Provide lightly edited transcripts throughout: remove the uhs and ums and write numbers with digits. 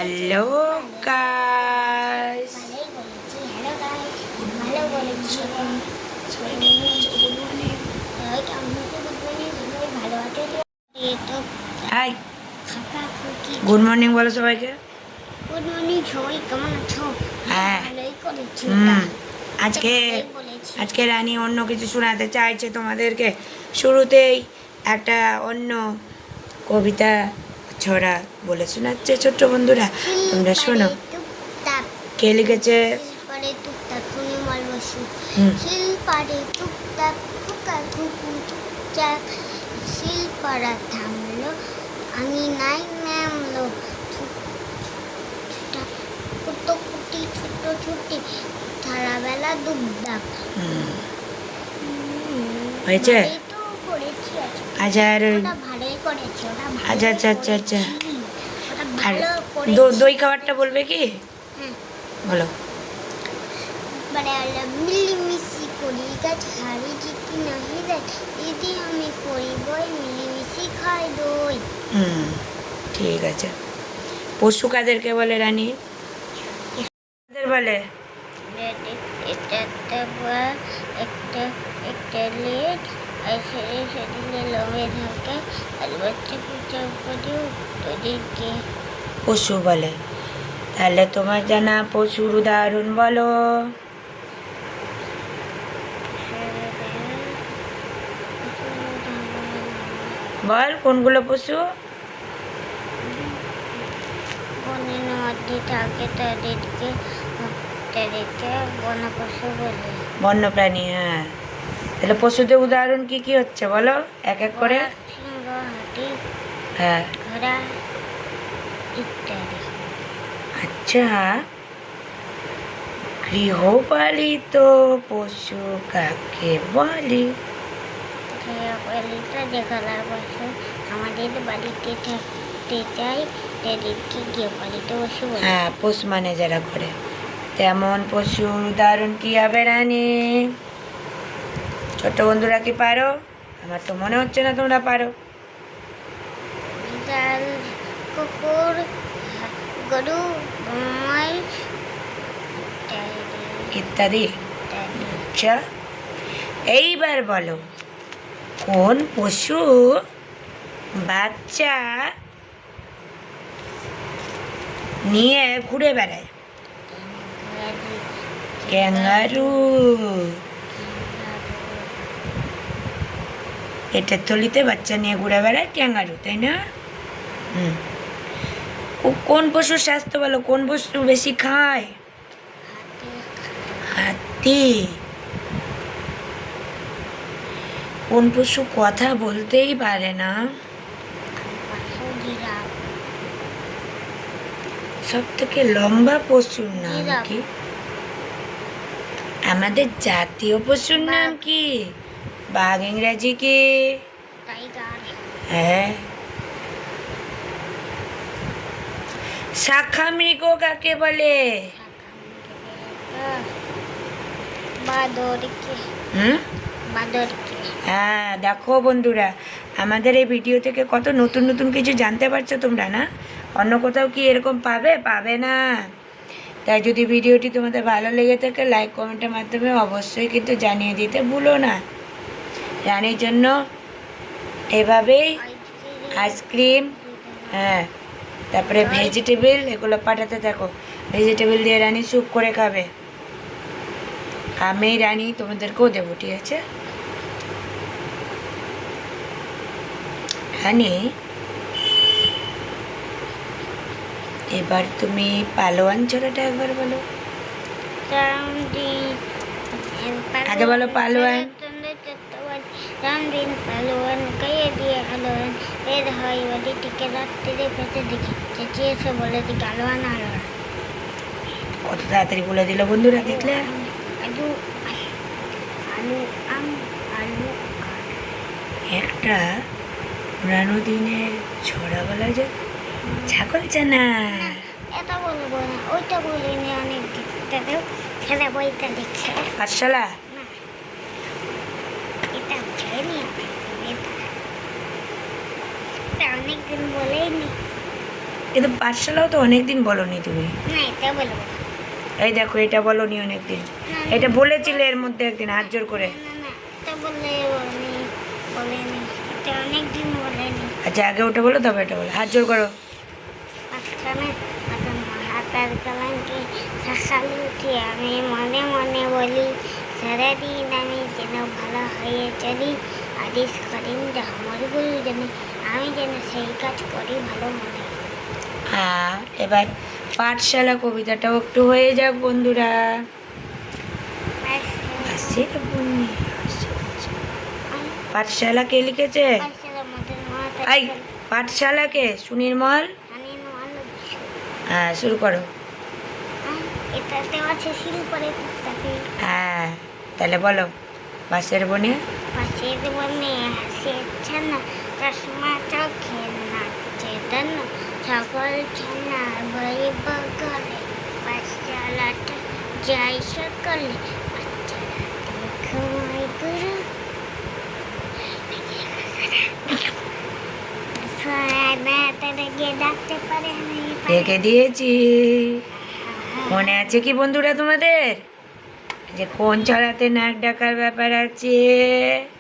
Hello guys, hi, good morning বলো সবাইকে। Good morning সবাই, কেমন আছো? হ্যাঁ, ভালোই করেছি। আজকে আজকে রানী অন্য কিছু শোনাতে চাইছে তোমাদেরকে। শুরুতেই একটা অন্য কবিতা ছড়া বলে শোনাচ্ছে ছোট্ট বন্ধুরা, তোমরা শোনো। কে লিখেছে? শিলপাড়ে টুকটাক শুনি মাল বসু। হুম। শিলপাড়ে টুকটাক টুকা টুকু টুকটাক, শিলপাড়া থামলো, আমি নাই নামলো, কুটি ছোট ছুটি, সারাবেলা দুবদাক। হয়েছে? ভালোই তো করেছি আজকে। আচ্ছা, আর ওটা ভালোই করেছি, ওটা ভালো আচ্ছা আচ্ছা আচ্ছা আচ্ছা, ওটা আর ভালো করেছি। দই খাবারটা বলবে কি? হ্যাঁ, বলো। মানে মিলিমিশি করি গাছ হারি জিতি নাহি রে, দিদি আমি করি বই মিলিমিশি খাই দই। ঠিক আছে। পশু কাদেরকে বলে রানী? কাদের বলে? এটা একটা বা একটা একটা লেজ, আর সেদিনে লোমে থাকে, আর বাচ্চা কুচা করে ওদেরকে পশু বলে। তাহলে তোমার জানা পশুর উদাহরণ বলো। বল কোনগুলো পশু? বনের মধ্যে থাকে তাদেরকে বনপশু বলে। বন্যপ্রাণী, হ্যাঁ। তাহলে পশুদের উদাহরণ কি কি হচ্ছে বলো এক এক করে। বাঘ, সিংহ, হাতি, হ্যাঁ, ঘোড়া ইত্যাদি। আচ্ছা, গৃহপালিত পশু কাকে বলে? গৃহপালিত যেগুলো পশু আমাদের বাড়িতে থাকতে চাই তাদেরকে গৃহপালিত পশু বলে। হ্যাঁ, পোষ মানে যারা করে। তেমন পশুর উদাহরণ কি হবে রানী? ছোট বন্ধুরা কি পারো? আমার তো মনে হচ্ছে না তোমরা পারো। বিড়াল, কুকুর, গরু, মহিষ ইত্যাদি। ইত্যাদি। আচ্ছা, এইবার বলো কোন পশু বাচ্চা নিয়ে ঘুরে বেড়ায়? ক্যাঙ্গারু। পেটের থলিতে বাচ্চা নিয়ে ঘুরে বেড়ায় ক্যাঙ্গারু, তাই না? কোন পশুর স্বাস্থ্য ভালো? কোন পশু বেশি খায়? হাতি। কোন পশু কথা বলতেই পারে না? সব থেকে লম্বা পশুর নাম কি? আমাদের জাতীয় পশুর নাম কি? বাঘ ইংরেজি কি? টাইগার। হ্যাঁ। শাখা মৃগ কাকে বলে? বাঁদরকে। বাঁদরকে। হ্যাঁ, দেখো বন্ধুরা, আমাদের এই ভিডিও থেকে কত নতুন নতুন কিছু জানতে পারছো তোমরা, না? অন্য কোথাও কি এরকম পাবে? পাবে না। তাই যদি ভিডিওটি তোমাদের ভালো লেগে থাকে, লাইক কমেন্টের মাধ্যমে অবশ্যই কিন্তু জানিয়ে দিতে ভুলো না। রানীর জন্য এভাবেই আইসক্রিম, হ্যাঁ, তারপরে ভেজিটেবল এগুলো পাঠাতে থাকো। ভেজিটেবল দিয়ে রানী স্যুপ করে খাবে। আমি রানী তোমাদেরকেও দেবো, ঠিক আছে? রানী, এবার তুমি পালোয়ান ছড়াটা একবার বলো। আগে বলো পালোয়ান। রামদিন পালোয়ান গায়ে দিয়ে আলোয়ান, এর হয় ওদিকে রাত্রিরে পেতে দেখি, চেঁচিয়ে এসে বলে দিকে আলোয়ান আলোয়ান। কত তাড়াতাড়ি বলে দিল বন্ধুরা, দেখলে? আলু আলু আম আলু। একটা পুরানো দিনের ছড়া বলা যায়, ছাগল চানা। এটা বলবো না, ওইটা বলিনি অনেক দিন। খেলা বইটা দেখে পাঠশালা। না, এটা চাইনি, এটা অনেকদিন বলেইনি। কিন্তু পাঠশালাও তো অনেকদিন বলনি তুমি। না এটা বলবো না। এই দেখো, এটা বলনি অনেকদিন। না, এটা বলেছিলে এর মধ্যে একদিন হাত জোর করে। না না এটা বলেনি, এটা অনেকদিন বলেনি। আচ্ছা, আগে ওটা বলো তবে এটা বলো, হাত জোর করো। মাঝখানে হাতার কলঙ্কে সকালে উঠে আমি মনে মনে বলি, সারাদিন আমি যেন ভালো হয়ে চলি, আদেশ করেন যে আমার গুরু যেন আমি যেন সেই কাজ করি ভালো মনে। হ্যাঁ, এবার পাঠশালা কবিতাটাও একটু হয়ে যাক বন্ধুরা। হাসির বন্যি, পাঠশালা কে লিখেছে? এই পাঠশালা কে? সুনির্মল। হ্যাঁ, শুরু করো। এটাতে আছে শিল্পরে পুস্তকে। হ্যাঁ, তাহলে বলো। বাসের বনে পাশের বনে হাসি ছানা, চশমা চোখে নাচছে দানা, সকল ছানা বই বগলে, পাঠশালাটা যাই সকলে, পাঠশালাতে ঘুমাই গুরু। ডাকতে পারে রেখে দিয়েছি। মনে আছে কি বন্ধুরা তোমাদের, যে কোন ছড়াতে নাক ডাকার ব্যাপার আছে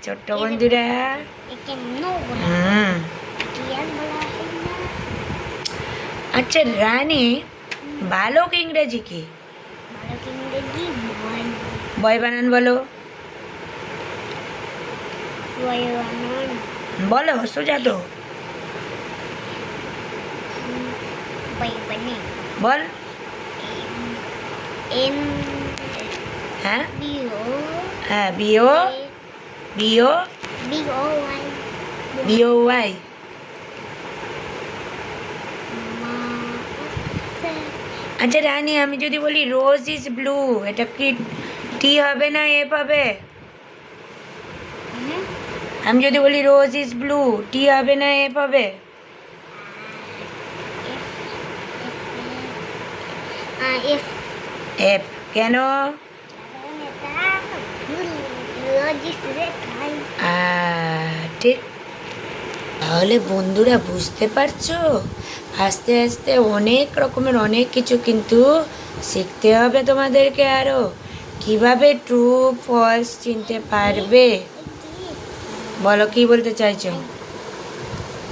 ছোট্ট বন্ধুরা? একে নো বলা হুম। আর বলা হয় না। আচ্ছা রানী, বালক ইংরেজি কি? বালক ইংরেজি বয়, বয় বানান বলো। বয় বানান বলো, সোজা তো বয় বানে বল। এম হ্যাঁ বি ও হ্যাঁ, বিও বিও বি ও ওয়াই বিও ওয়াই। মা। আচ্ছা রানী, আমি যদি বলি রোজ ইজ ব্লু, এটা কি টি হবে না এফ হবে? আমি যদি বলি রোজ ইজ ব্লু, টি হবে না এফ হবে? F F. কেন? ঠিক। তাহলে বন্ধুরা বুঝতে পারছো, আস্তে আস্তে অনেক রকমের অনেক কিছু কিন্তু শিখতে হবে তোমাদেরকে। আরো কিভাবে ট্রু ফলস চিনতে পারবে। বলো, কি বলতে চাইছো?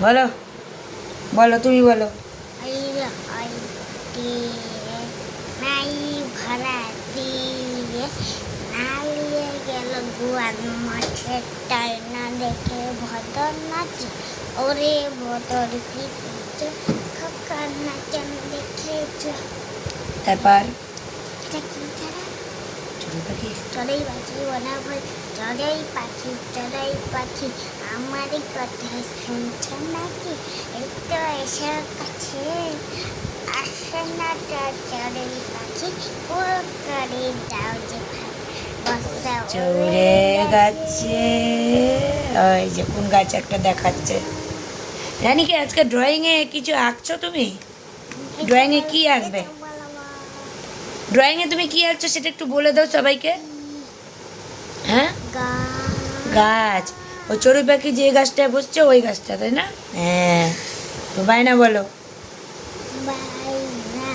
বলো বলো, তুমি বলো। নাই ভরা দিয়ে নালিয়ে গেল গুয়ার মাঠে, তাই না দেখে ভদর নাচে, ওরে ভদর কি খকার নাচন দেখেছ। তারপর এটা কি ছাড়া? চড়ুই পাখি। চড়াই পাখি বনা ভাই, চড়াই পাখি আমার কথা শুনছে নাকি? এই তো এসে কাছে আসে না চড়াই পাখি, পুরো করে যাও যে বসা চড়ে গাছে। ওই যে কোন গাছ একটা দেখাচ্ছে। জানি কি আজকে ড্রয়িংয়ে কিছু আঁকছো তুমি? ড্রয়িংয়ে কি আঁকবে? ড্রয়িংয়ে তুমি কি আঁকছো সেটা একটু বলে দাও সবাইকে। হ্যাঁ, গাছ। ওই চড়ুই পাখি যে গাছটায় বসছে ওই গাছটা, তাই না? হ্যাঁ, তো বায়না বলো। বাইনা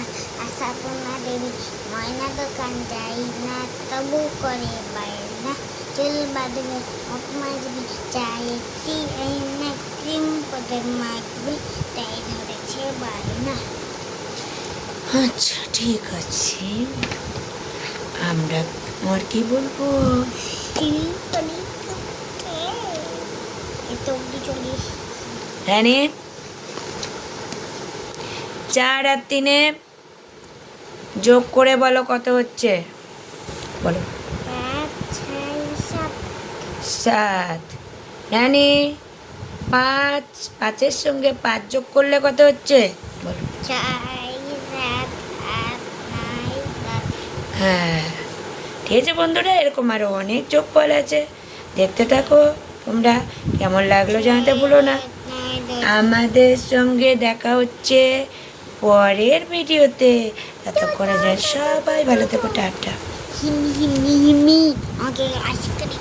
আশাপূর্ণা দেবী ময়না দোকান যাই না, তবু করে বাইনা চুল বাঁধবে মুখ মাজবি, চাইছি এই না ক্রিম পদে মাখবি, তাই ধরেছে বাইনা। আচ্ছা ঠিক আছে, আমরা আর কি বলবো? রানী, 4 আর 3 যোগ করে বলো কত হচ্ছে? বলো। 7। রানী, 5 এর সঙ্গে 5 যোগ করলে কত হচ্ছে? বলো। 4 7 8 9 10। হ্যাঁ, ঠিক আছে বন্ধুরা, এরকম আরও অনেক যোগফল আছে, দেখতে থাকো তোমরা। কেমন লাগলো জানাতে ভুলো না। আমাদের সঙ্গে দেখা হচ্ছে পরের ভিডিওতে। ততক্ষণে সবাই ভালো থেকো, টাটা। হিমি হিমি হিমি আমাকে আইসক্রিম